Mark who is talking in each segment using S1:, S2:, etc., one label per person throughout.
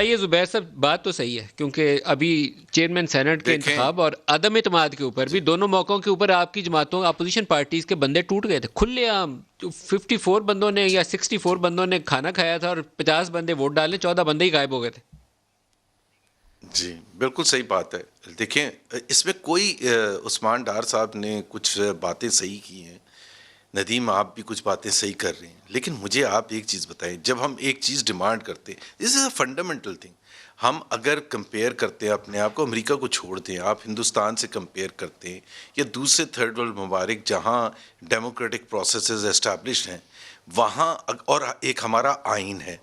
S1: یہ زبیر صاحب بات تو صحیح ہے، کیونکہ ابھی چیئرمین سینٹ کے
S2: دیکھیں
S1: انتخاب اور عدم اعتماد کے اوپر بھی دونوں موقعوں کے اوپر آپ کی جماعتوں اپوزیشن پارٹیز کے بندے ٹوٹ گئے تھے کھلے عام. 54 بندوں نے یا 64 بندوں نے کھانا کھایا تھا اور 50 بندے ووٹ ڈالے، 14 بندے ہی غائب ہو گئے تھے.
S2: جی بالکل صحیح بات ہے. دیکھیں اس میں کوئی عثمان ڈار صاحب نے کچھ باتیں صحیح کی ہیں، ندیم آپ بھی کچھ باتیں صحیح کر رہے ہیں، لیکن مجھے آپ ایک چیز بتائیں. جب ہم ایک چیز ڈیمانڈ کرتے ہیں، دس از اے فنڈامنٹل تھنگ. ہم اگر کمپیئر کرتے ہیں اپنے آپ کو، امریکہ کو چھوڑ دیں، آپ ہندوستان سے کمپیئر کرتے ہیں یا دوسرے تھرڈ ورلڈ ممالک جہاں ڈیموکریٹک پروسیسز اسٹیبلشڈ ہیں، وہاں اور ایک ہمارا آئین ہے،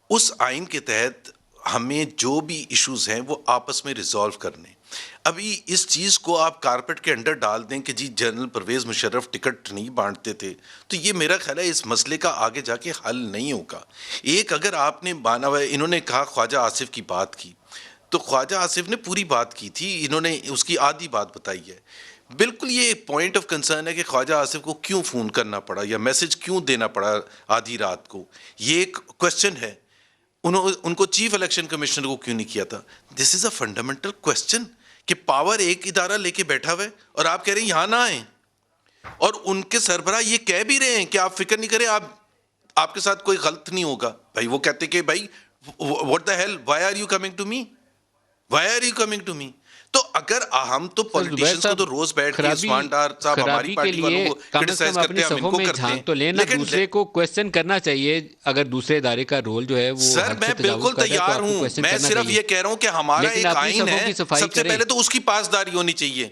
S2: اس آئین کے تحت ہمیں جو بھی ایشوز ہیں وہ آپس میں ریزالو کرنے. ابھی اس چیز کو آپ کارپیٹ کے انڈر ڈال دیں کہ جی جنرل پرویز مشرف ٹکٹ نہیں بانٹتے تھے، تو یہ میرا خیال ہے اس مسئلے کا آگے جا کے حل نہیں ہوگا. ایک اگر آپ نے مانا ہوا ہے، انہوں نے کہا خواجہ آصف کی بات کی، تو خواجہ آصف نے پوری بات کی تھی، انہوں نے اس کی آدھی بات بتائی ہے. بالکل یہ پوائنٹ آف کنسرن ہے کہ خواجہ آصف کو کیوں فون کرنا پڑا یا میسج کیوں دینا پڑا آدھی رات کو، یہ ایک کوشچن ہے. ان کو چیف الیکشن کمشنر کو کیوں نہیں کیا تھا؟ دس از اے فنڈامنٹل کوشچن کہ پاور ایک ادارہ لے کے بیٹھا ہوا ہے اور آپ کہہ رہے ہیں یہاں نہ آئیں، اور ان کے سربراہ یہ کہہ بھی رہے ہیں کہ آپ فکر نہیں کریں، آپ کے ساتھ کوئی غلط نہیں ہوگا. بھائی وہ کہتے کہ بھائی what the hell, why are you coming to me, why are you coming to me. تو اگر ہم تو
S1: سر زبیر
S2: پولیٹیشنز کو
S1: صاحب،
S2: تو روز بیٹھ کے عثمان ڈار صاحب ہماری
S1: خرابی کے
S2: پارٹی والوں
S1: لیے
S2: کو
S1: کم از کم
S2: کرٹیسائز
S1: اپنی
S2: کرتے ہیں، ہم ان
S1: صفوں
S2: کو
S1: میں
S2: کرتے ہیں،
S1: جھانک تو لینا،
S2: لیکن
S1: دوسرے کو کویسچن کرنا چاہیے. اگر دوسرے ادارے کا رول جو ہے وہ
S2: سر
S1: حد
S2: میں
S1: سے تجاوز
S2: بالکل
S1: کر رہا ہے تو
S2: تیار
S1: آپ کو
S2: ہوں.
S1: کویسچن
S2: میں
S1: کرنا
S2: صرف
S1: چاہیے،
S2: یہ کہہ رہا ہوں کہ ہمارا
S1: لیکن
S2: ایک
S1: اپنی
S2: آئین
S1: صفوں
S2: ہے،
S1: کی صفائی
S2: سب سے
S1: کریں.
S2: پہلے تو اس کی پاسداری ہونی چاہیے.